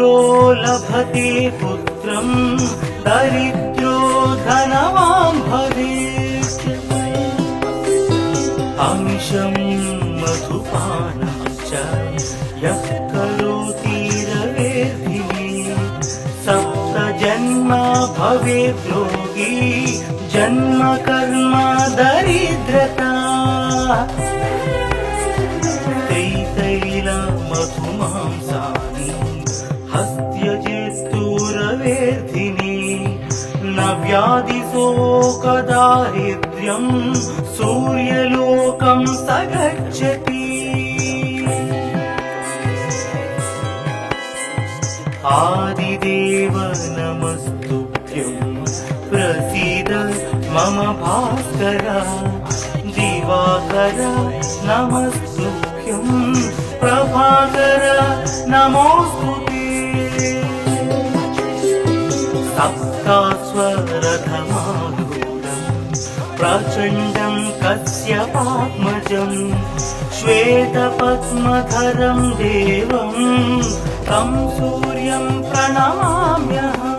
अपुत्रो लभते पुत्रं दरिद्रो धनवान् भवेत् अमिषं मधुपानं च यः करोति रवेर्धिने सप्त जन्म भवेत् योगी जन्म कर्म दरिद्रता तैतैल मधुमांसानि हस्त्यजेस्तुरवेर्धिने न व्याधिशोकदारिद्र्यं सूर्यलोकं स गच्छति आदिदेव नमस्तुभ्यं प्रसीद मम भास्कर दिवाकर नमस्तुभ्यं प्रभाकर नमोस्तुते सप्तास्वरथमारूढं प्रचण्डं कश्यपात्मजं श्वेतपद्मधरं देवं तं सूर्यं प्रणमाम्यहम्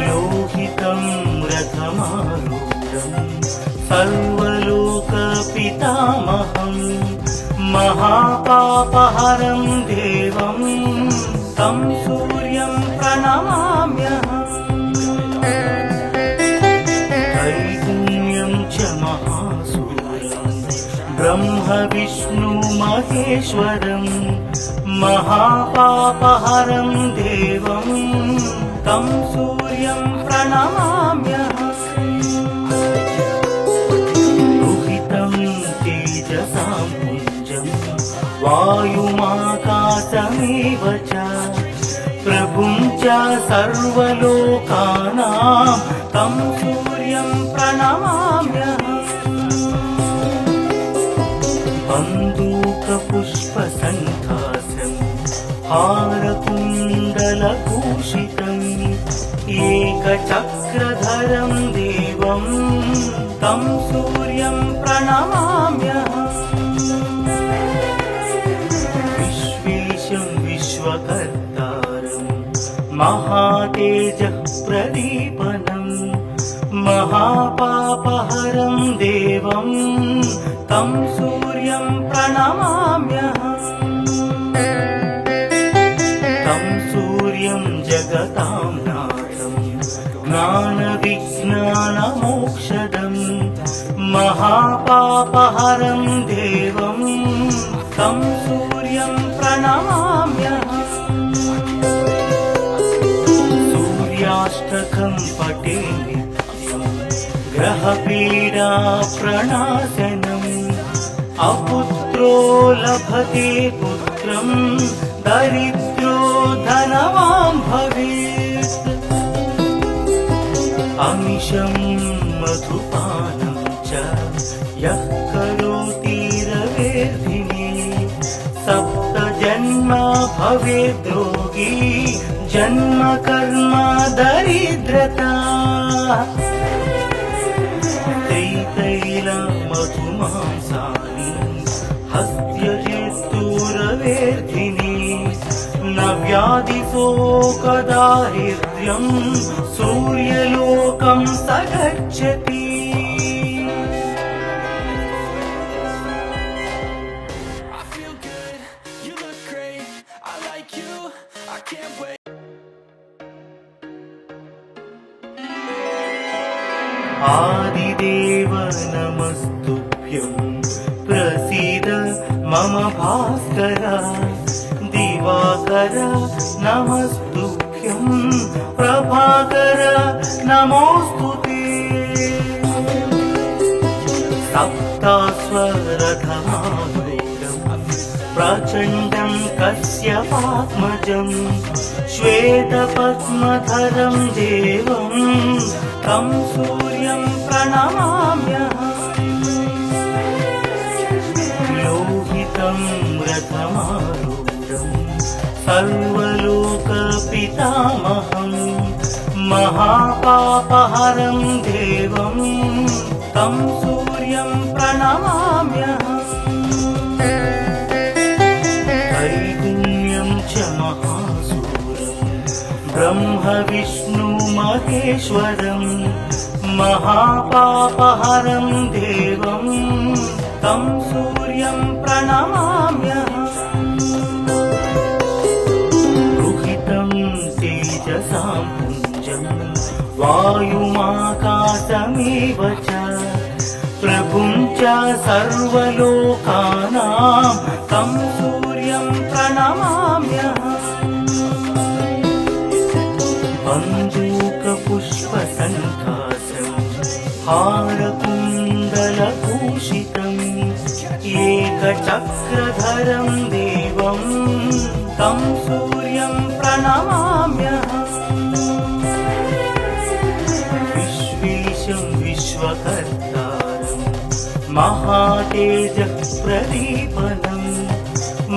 लोहितं रथमारूढं सर्वलोकपितामहं महापापहरं देवं तं सूर्यं प्रणमाम्यहम् त्रैगुण्यं च महासूरं ब्रह्म विष्णु महेश्वरं महापापहरं देवं तं सूर्यं प्रणमाम्यहम् दुहितं तेजसां पुञ्जं वायुमाकाशमेव च प्रभुं च सर्वलोकानां तं सूर्यं प्रणमाम्यहम् बन्दूकपुष्पसङ्कासं हारकुण्डलभूषितम् एकचक्रधरं देवं तं सूर्यं प्रणमाम्यहम् विश्वेशं विश्वकर्तारं महातेजः प्रदीपनं महापापहरं देवं तं सूर्यं प्रणमाम्यहम् तं सूर्यं जगतां नाथं ज्ञानविज्ञानमोक्षदं महापापहरं देवं तं सूर्यं प्रणमाम्यहम् सूर्याष्टकं पठे नित्यं ग्रहपीडा प्रणाशनम् अपुत्रो लभते पुत्रं दरिद्रो धनवान् भवेत् अमिषं मधुपानं च यः करोति रवेर्धिने सप्त जन्म भवेत् योगी जन्म कर्म दरिद्रता तैतैल मधुमांसानि हस्त्यजेस्तुरवेर्धिने न व्याधिशोकदारिद्र्यं सूर्यलोकं स गच्छति आदिदेव नमस्तुभ्यं प्रसीद मम भास्कर दिवाकर नमस्तुभ्यं प्रभाकर नमोस्तुते सप्तास्वरथमारूढं प्रचण्डं कश्यपात्मजं श्वेतपद्मधरं देवं तं सूर्यं प्रणमाम्यहम् लोहितं रथमारूढं सर्वलोकपितामहं महापापहरं देवं तं सूर्यं प्रणमाम्यहम् त्रैगुण्यं महेश्वरं महापापहरं देवं तं सूर्यं प्रणमाम्यहम् रुहितं तेजसां पुञ्जं वायुमाकाशमेव च प्रभुं च सर्वलोकानां तं सूर्यं प्रणमाम्यहम् बन्धूकपुष्पसङ्कासं हारकुण्डलभूषितम् एकचक्रधरं देवं तं सूर्यं प्रणमाम्यहम् विश्वेशं विश्वकर्तारं महातेजः प्रदीपनम्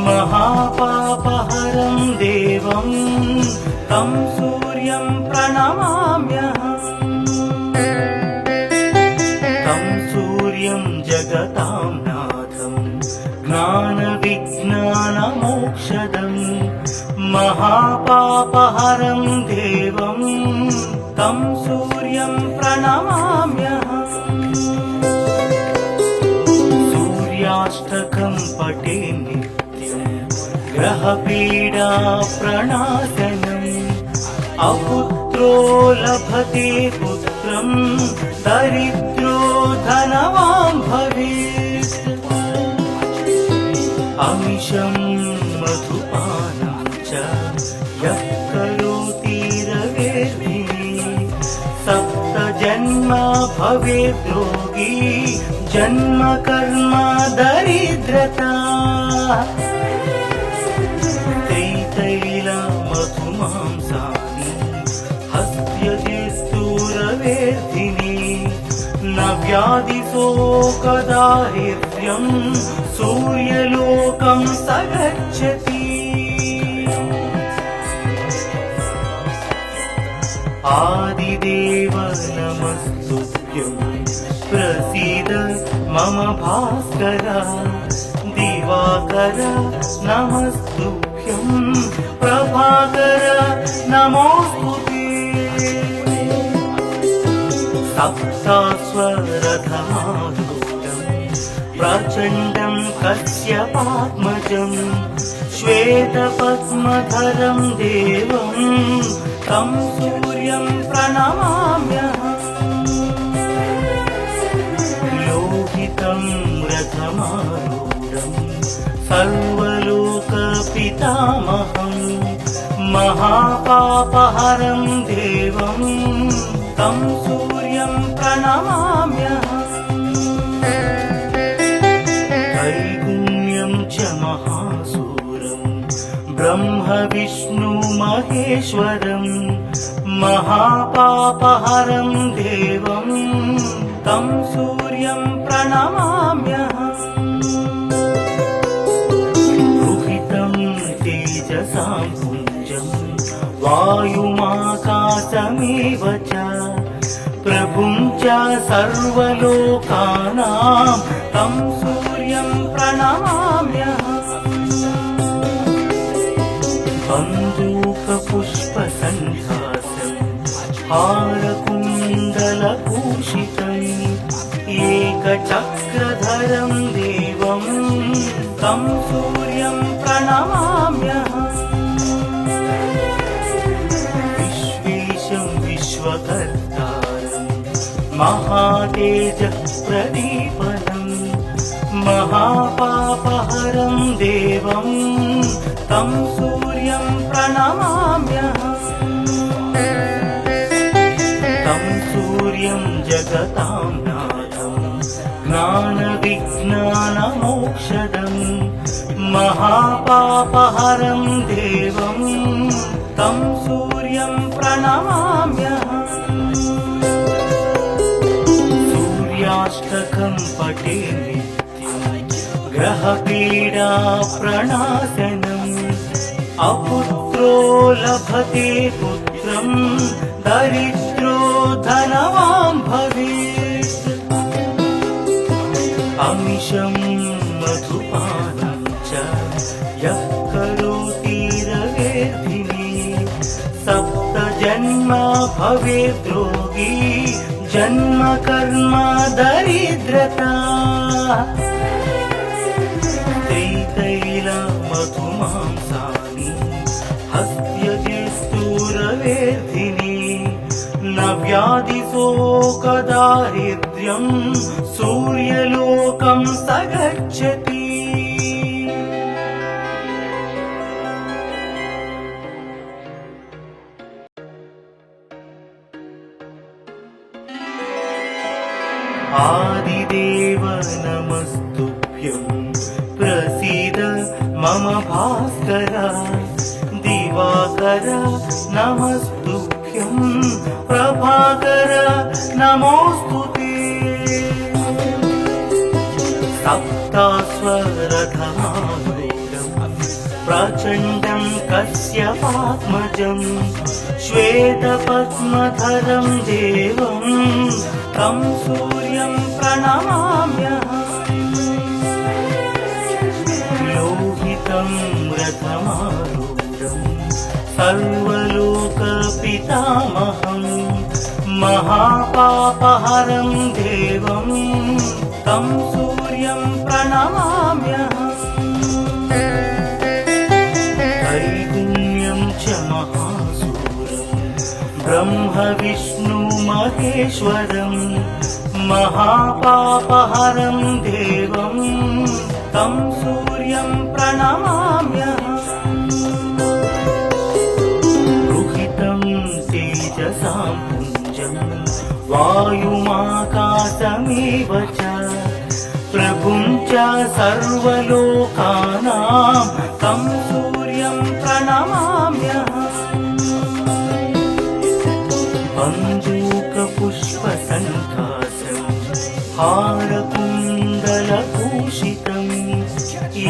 महापापहरं देवं तं सूर्यं प्रणमाम्यहम् तं सूर्यं जगतां नाथं ज्ञानविज्ञानमोक्षदं महापापहरं देवं तं सूर्यं प्रणमाम्यहम् सूर्याष्टकं पठे नित्यं ग्रहपीडा प्रणाशनम् अपुत्रो लभते पुत्रं दरिद्रो धनवान् भवेत् अमिषं मधुपानं च यः करोति रवेर्भिः सप्तजन्म भवेत् रोगी जन्म कर्म दरिद्रता न व्याधिशोकदारिद्र्यं सूर्यलोकं स गच्छति आदिदेव नमस्तुभ्यं प्रसीद मम भास्कर दिवाकर नमस्तुभ्यं प्रभाकर नमोस्तुते सप्तास्वरथमारूढं प्रचण्डं कश्यपात्मजं श्वेतपद्मधरं देवं तं सूर्यं प्रणमाम्यहम् लोहितं रथमारूढं सर्वलोकपितामहं महापापहरं देवं तं सूर्यं प्रणमाम्यहम् त्रैगुण्यं च महासूरं ब्रह्म विष्णु महेश्वरं महापापहरं देवं तं सूर्यं प्रणमाम्यहम् रुहितं तेजसां पुञ्जं वायुमाकाशमेव च प्रभुं च सर्वलोकानां तं सूर्यं प्रणमाम्यहम् बन्धूकपुष्पसङ्कासं हारकुण्डलभूषितम् एकचक्रधरं देवं तं सूर्यं प्रणमाम्यहम् विश्वेशं विश्वकर्तारं महातेजः प्रदीपनम् महापापहरं देवं तं सूर्यं प्रणमाम्यहम् तं सूर्यं जगतां नाथं ज्ञानविज्ञानमोक्षदं महापापहरं देवं तं सूर्यं प्रणमाम्यहम् सूर्याष्टकं पठे नित्यं ग्रहपीडा प्रणाशनम् अपुत्रो लभते पुत्रं दरिद्रो धनवान् भवेत् अमिषं मधुपानं च यः करोति रवेर्भिः सप्तजन्म जन्म भवेद्रोगी जन्म कर्म दरिद्रता मधुमांसानि हस्त्यजिस्तूरवेदिनी न व्याधिशोकदारिद्र्यं सूर्यलोकं स गच्छति आदिदेव नमस्तुभ्यं प्रसीद मम भास्कर दिवाकर नमस्तुभ्यं प्रभाकर नमोस्तुते सप्तास्वरधमारूढं प्रचण्डं कश्यपात्मजं श्वेतपद्मधरं देवं तं सूर्यं प्रणमाम्यहम् लोहितं रथमारूढं सर्वलोकपितामहं महापापहरं देवं तं सूर्यं प्रणमाम्यहम् त्रैगुण्यं च महासूरं ब्रह्म विष्णु महेश्वरं महापापहरं देवं तं सूर्यं प्रणमाम्यहम् रुहितं तेजसां पुञ्जं वायुमाकाशमेव च प्रभुं च सर्वलोकानां तं सूर्यं प्रणमाम्यहम् बन्दूकपुष्पसङ्कासं हारकुण्डलभूषितम्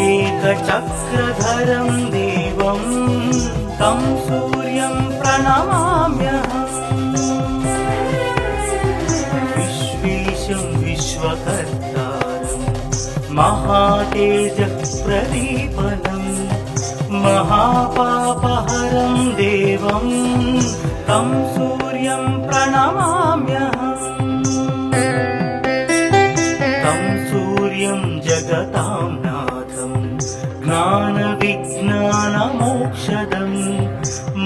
एकचक्रधरं देवं तं सूर्यं प्रणमाम्यहम् विश्वेशं विश्वकर्तारं महातेजप्रदीपनं महापापहरं देवं तं सूर्यं प्रणमाम्यहम् तं सूर्यं जगतां नाथं ज्ञानविज्ञानमोक्षदं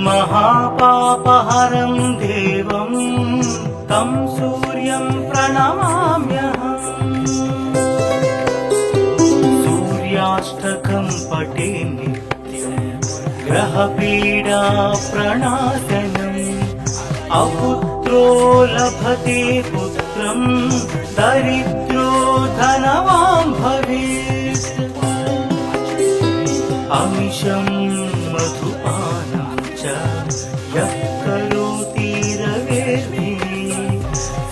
महापापहरं देवं तं सूर्यं प्रणमाम्यहम् सूर्याष्टकं पठे नित्यं ग्रहपीडा प्रणाशनम् अपुत्रो लभते पुत्रं दरिद्रो धनवान् भवेत् अमिषं मधुपानं च यः करोति रवेर्भिः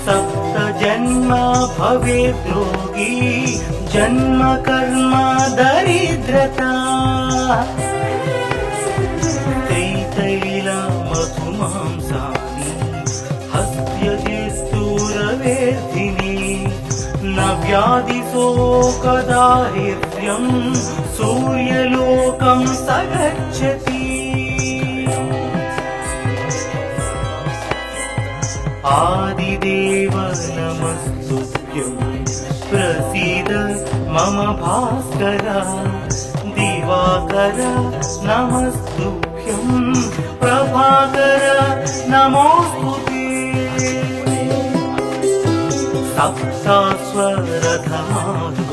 सप्तजन्म भवेद्रोगी जन्म कर्म दरिद्रता मधुमांसानि हस्त्यजिस्तूरवेदिनी न व्याधिशोकदारिद्र्यं सूर्यलोकं स गच्छति आदिदेव नमस्तुभ्यं प्रसीद मम भास्कर दिवाकर नमस्तुभ्यं प्रभाकर नमोस्तुते सप्तास्वरधमारूढं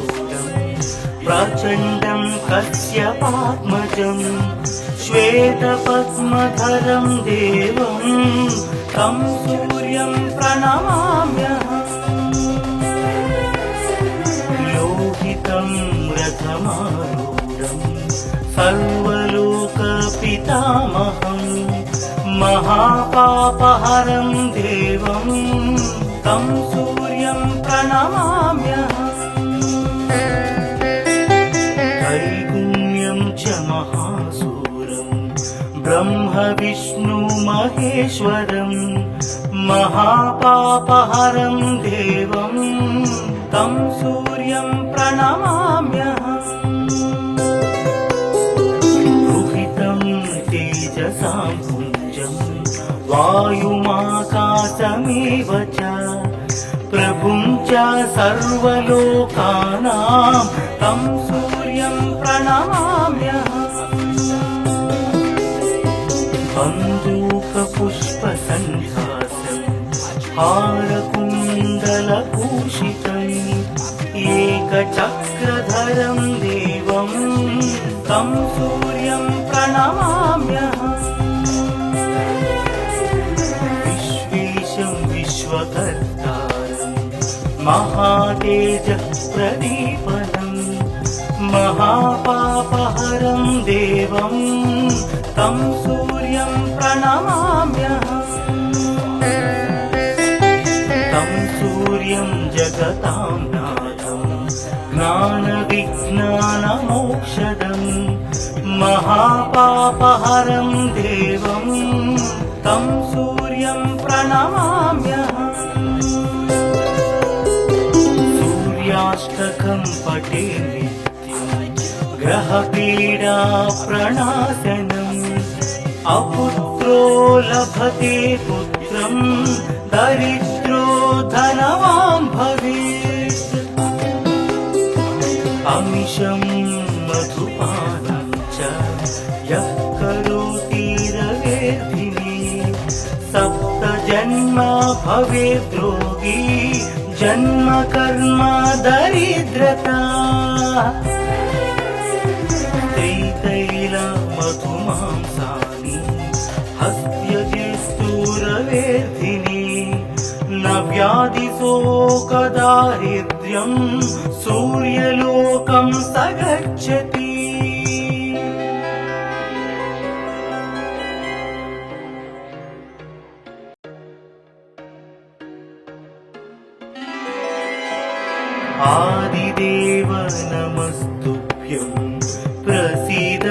प्रचण्डं कश्यपात्मजं श्वेतपद्मधरं देवं तं सूर्यं प्रणमाम्यहम् लोहितं रथमारूढं सर्वलोकपितामहं महापापहरं देवं तं सूर्यं प्रणमाम्यहम् त्रैगुण्यं च महासूरं ब्रह्म विष्णु महेश्वरं महापापहरं देवं तं सूर्यं प्रणमाम्यहम् रुहितं तेजसां पुञ्जं वायुमाकाशमेव च प्रभुं च सर्वलोकानां तं सूर्यं प्रणमाम्यहम् बन्दूकपुष्पसन्धासं हारकुण्डलभूषितम् एकचक्रधरं देवं तं सूर्यं प्रणमाम्यहम् विश्वेशं विश्वकर्तारं महातेजः प्रदीपनं महापापहरं देवं तं सूर्यं प्रणमाम्यहम् तं सूर्यं जगतां नाथं ज्ञानविज्ञानमोक्षदं महापापहरं देवं तं सूर्यं प्रणमाम्यहम् सूर्याष्टकं पठे नित्यं ग्रहपीडा प्रणाशनम् अपुत्रो लभते पुत्रं दरिद्रो धनवान् भवेत् अमिषं मधुपानं च यः करोति रवेर्धिने सप्तजन्म भवेद् रोगी जन्म कर्म दरिद्रता त्रितैलमधुमांसानि हस्त्यजिस्तूरवेर्धिने न व्याधिशोकदारिद्र्यं सूर्यलोकं स गच्छति आदिदेव नमस्तुभ्यं प्रसीद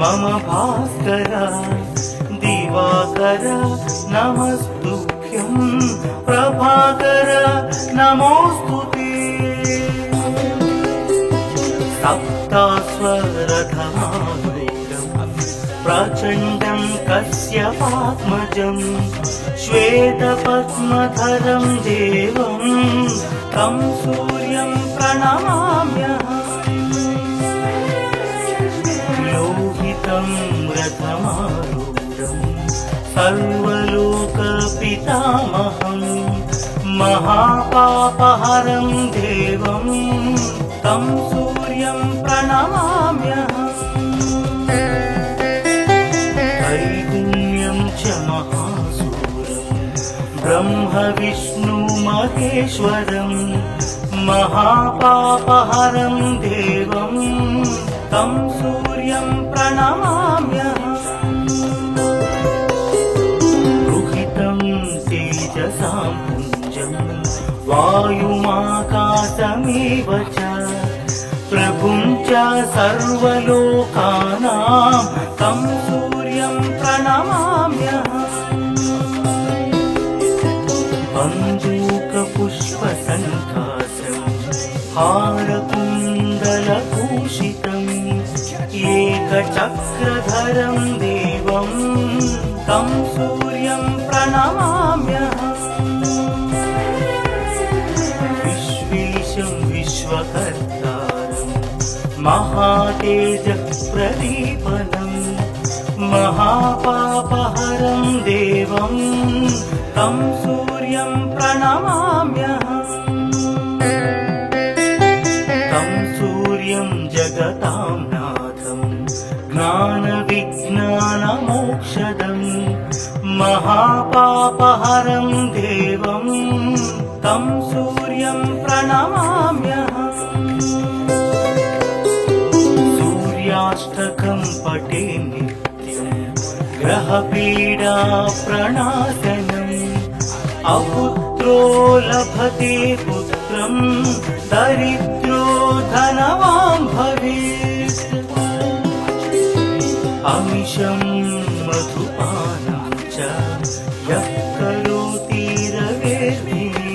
मम भास्कर दिवाकर नमस्तुभ्यं प्रभाकर नमोऽस्तुते सप्तास्वरथमारूढं प्रचण्डं कश्यपात्मजं श्वेतपद्मधरं देवं तं सूर्यं प्रणमाम्यहम् लोहितं रथमारूढं सर्वलोकपितामहं महापापहरं देवं तं सूर्यं प्रणमाम्यहम् त्रैगुण्यं च महासूरं ब्रह्म विष्णु महेश्वरं महापापहरं देवं तं सूर्यं प्रणमाम्यहम् रुहितं तेजसां पुञ्जं वायुमाकाशमेव च प्रभुं च सर्वलोकानां तं सूर्यं प्रणमाम्यहम् बन्दूकपुष्पसन्धासं हारकुण्डलभूषितम् एकचक्रधरं देवं तं सूर्यं प्रणमाम्यहम् विश्वेशं विश्वकर्तारं महातेजः प्रदीपनं महापापहरं देवं तं सूर्यं प्रणमाम्यहम् तं सूर्यं जगतां नाथं ज्ञानविज्ञानमोक्षदं महापापहरं देवं तं सूर्यं प्रणमाम्यहम् सूर्याष्टकं पठे नित्यं ग्रहपीडा प्रणाशनम् अपुत्रो लभते पुत्रं दरिद्रो धनवान् भवेत् अमिषं मधुपानं च यः करोति रवेर्धिने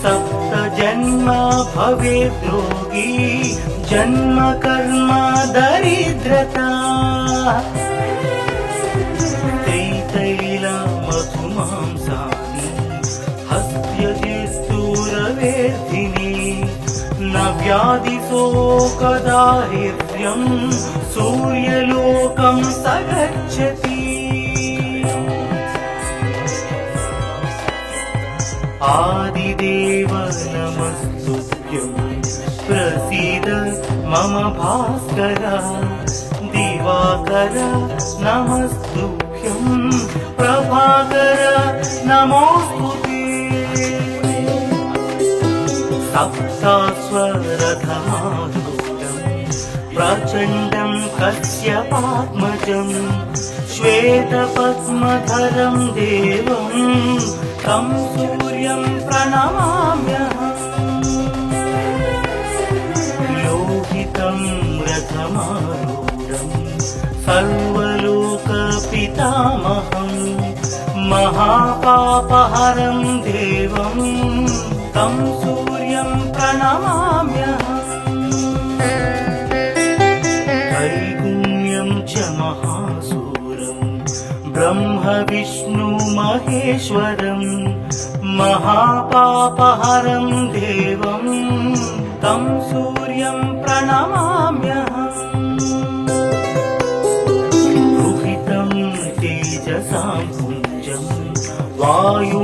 सप्तजन्म भवेद् रोगी जन्म कर्म दरिद्रता त्रितैलमधुमांसानि व्याधिशोकदारिद्र्यं सूर्यलोकं स गच्छति आदिदेव नमस्तुभ्यं प्रसीद मम भास्कर दिवाकर नमस्तुभ्यं प्रभाकर नमोस्तुते सप्तास्वरधमारूढं प्रचण्डं कश्यपात्मजं श्वेतपद्मधरं देवं तं सूर्यं प्रणमाम्यहम् लोहितं रथमारूढं सर्वलोकपितामहं महापापहरं देवं तं सूर्यं प्रणमाम्यहम् त्रैगुण्यं च महासूरं ब्रह्म विष्णु महेश्वरं महापापहरं देवं तं सूर्यं प्रणमाम्यहम् रुहितं तेजसां पुञ्जं वायुमाकाशमेव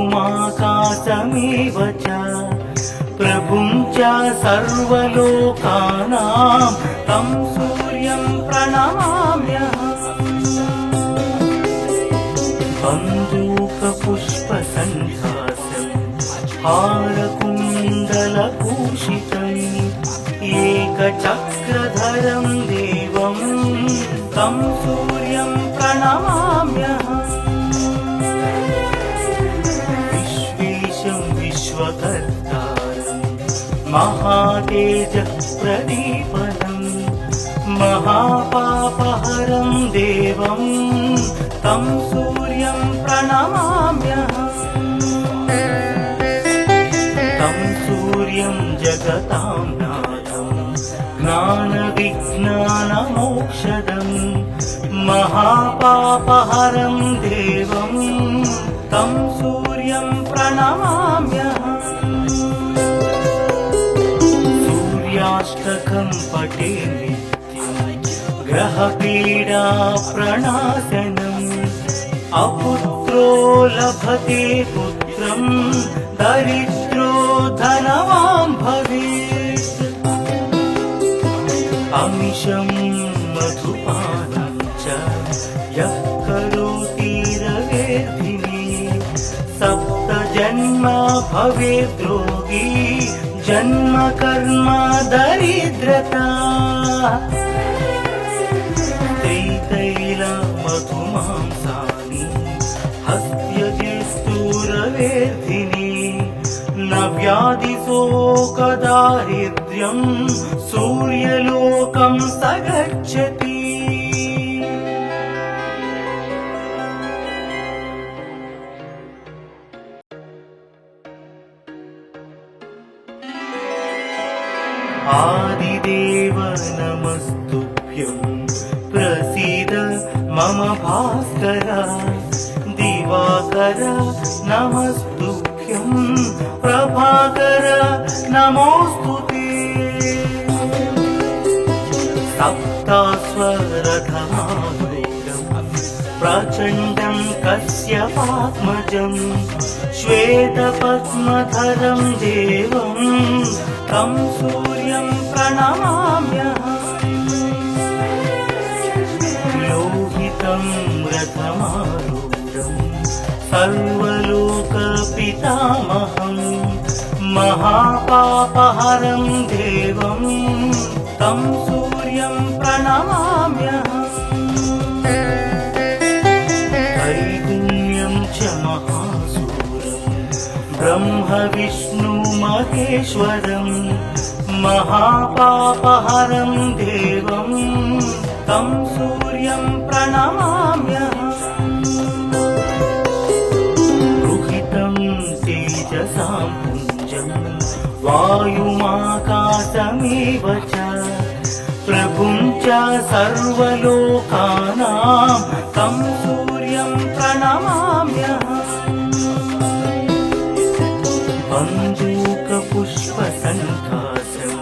च प्रभुं च सर्वलोकानां तं सूर्यं प्रणमाम्यहम् बन्दूकपुष्पसन्धासं हारकुण्डलभूषितम् एकचक्रधरं देवं तं सूर्यं प्रणमाम्यहम् विश्वेशं विश्वकर्तारं महातेजःप्रदीपनं महापापहरं देवं तं सूर्यं प्रणमाम्यहम् तं सूर्यं जगतां नाथं ज्ञानविज्ञानमोक्षदं महापापहरं देवं तं सूर्यं प्रणमाम्यहम् सूर्याष्टकं पठे नित्यं ग्रहपीडाप्रणाशनम् अपुत्रो लभते पुत्रं दरिद्रो धनवान् भवेत् अमिषं मधुपानं च यः करोति रवेर्धिने सप्तजन्म भवेत् रोगी जन्म कर्म दरिद्रता त्रितैलमधुमांसानि हस्त्यजिस्तूरवेर्धिनि न व्याधिशोकदारिद्र्यं सूर्यलोकं स गच्छति आदिदेव नमस्तुभ्यं प्रसीद मम भास्कर दिवाकर नमस्तुभ्यं प्रभाकर नमोस्तुते सप्तास्वरधमारूढं प्रचण्डं कश्यपात्मजं श्वेतपद्मधरं देवं तं सूर्यं प्रणमाम्यहम् लोहितं रथमारूढं सर्वलोकपितामहं महापापहरं देवं तं सूर्यं प्रणमाम्यहम् त्रैगुण्यं च महासूरं ब्रह्म विष्णु महेश्वरं महापापहरं देवं तं सूर्यं प्रणमाम्यहम् रुहितं तेजसां पुञ्जं वायुमाकाशमेव च प्रभुं च सर्वलोकानां तं सूर्यं प्रणमाम्यहम् बन्दूकपुष्पसन्धासं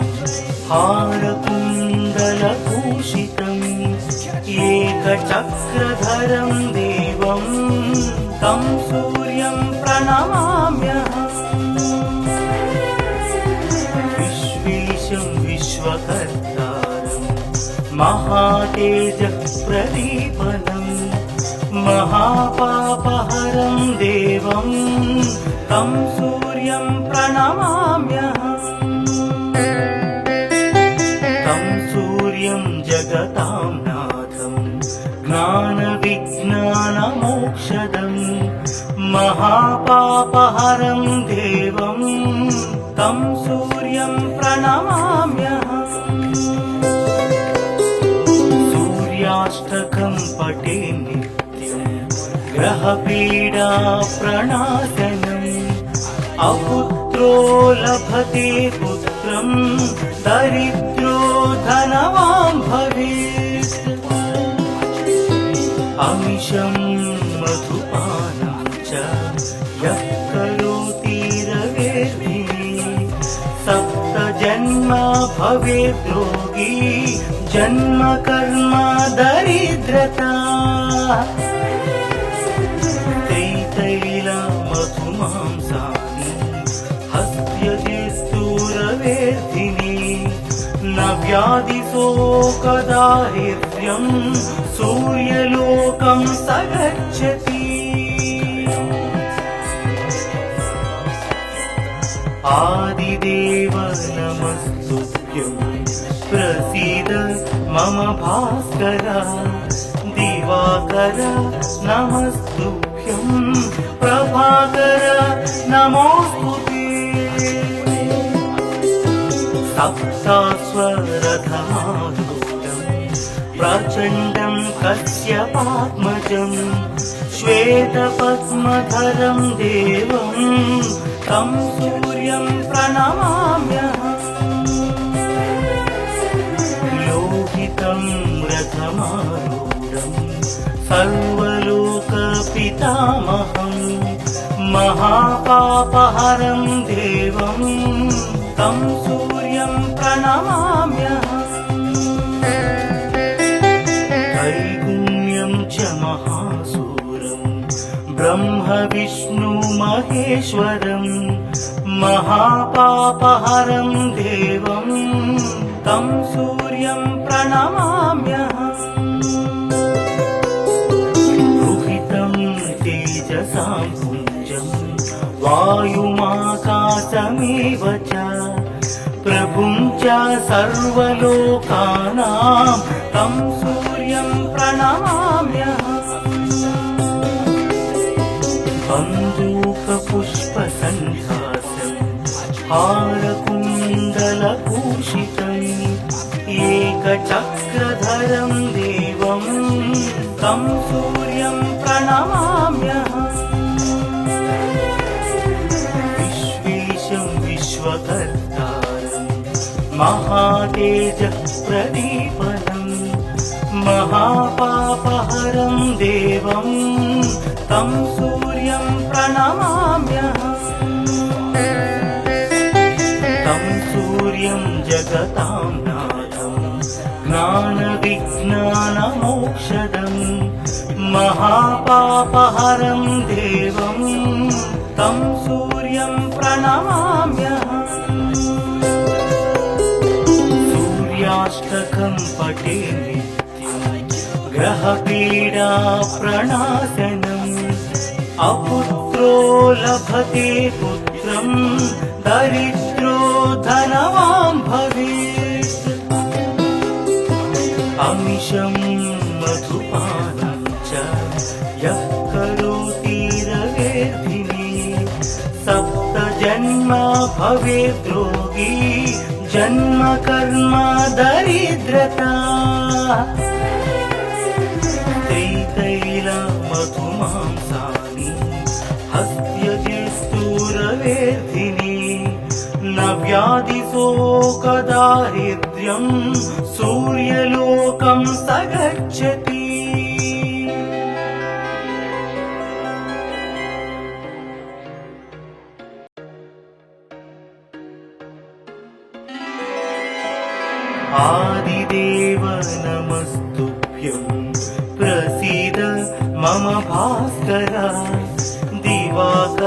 एकचक्रधरं देवं तं सूर्यं प्रणमाम्यहम् विश्वेशं विश्वकर्तारं महातेजः प्रदीपनं महापापहरं देवं तं सूर्यं प्रणमाम्यहम् तं सूर्यं जगतां नाथं ज्ञानविज्ञानमोक्षदं महापापहरं देवं तं सूर्यं प्रणमाम्यहम् सूर्याष्टकं पठे नित्यं ग्रहपीडा प्रणाशनम् अपुत्रो लभते पुत्रं दरिद्रो धनवान् भवेत् अमिषं मधुपानं च यः करोति रवेर्भिः सप्तजन्म भवेत् रोगी जन्म कर्म दरिद्रता हस्त्यजिस्तूरवेर्धिनी न व्याधिशोकदारिद्र्यं सूर्यलोकं स गच्छति आदिदेव नमस्तुभ्यं प्रसीद मम भास्कर दिवाकर नमस्तुभ्यं प्रभाकर नमोस्तुते सप्तास्वरथमारूढं प्रचण्डं कश्यपात्मजं श्वेतपद्मधरं देवं तं सूर्यं प्रणमाम्यहम् लोहितं रथमारूढं सर्वलोकपितामहं महापापहरं देवं तं सूर्यं प्रणमाम्यहम् त्रैगुण्यं च महासूरं ब्रह्म विष्णु महेश्वरं महापापहरं देवं तं सूर्यं प्रणमाम्यहम् रुहितं तेजसां पुञ्जं वायुमाकाशमेव च प्रभुं च सर्वलोकानां तं सूर्यं प्रणमाम्यहम् बन्दूकपुष्पसन्धासं हारकुण्डलभूषितम् एकचक्रधरं देवं तं सूर्यं प्रणमाम्यहम् विश्वेशं विश्वकर्तारं महातेजः प्रदीपनं महापापहरं देवं तं सूर्यं प्रणमाम्यहम् तं सूर्यं जगतां नाथं ज्ञानविज्ञानमोक्षदं महापापहरं देवं तं सूर्यं प्रणमाम्यहम् सूर्याष्टकं पठे नित्यं ग्रहपीडा प्रणाशनम् अपुत्रो लभते पुत्रं दरिद्रो धनवान् भवेत् अमिषं मधुपानं च यः करोति रवेर्भिः सप्तजन्म भवेत् रोगी जन्म कर्म दरिद्रता त्रितैलमधुमांसानि हस्त्यजिस्तूरवेर्धिनी न व्याधिशोकदारिद्र्यं सूर्यलोकं स गच्छति आदिदेव नमस्तुभ्यं प्रसीद मम भास्कर दिवाकर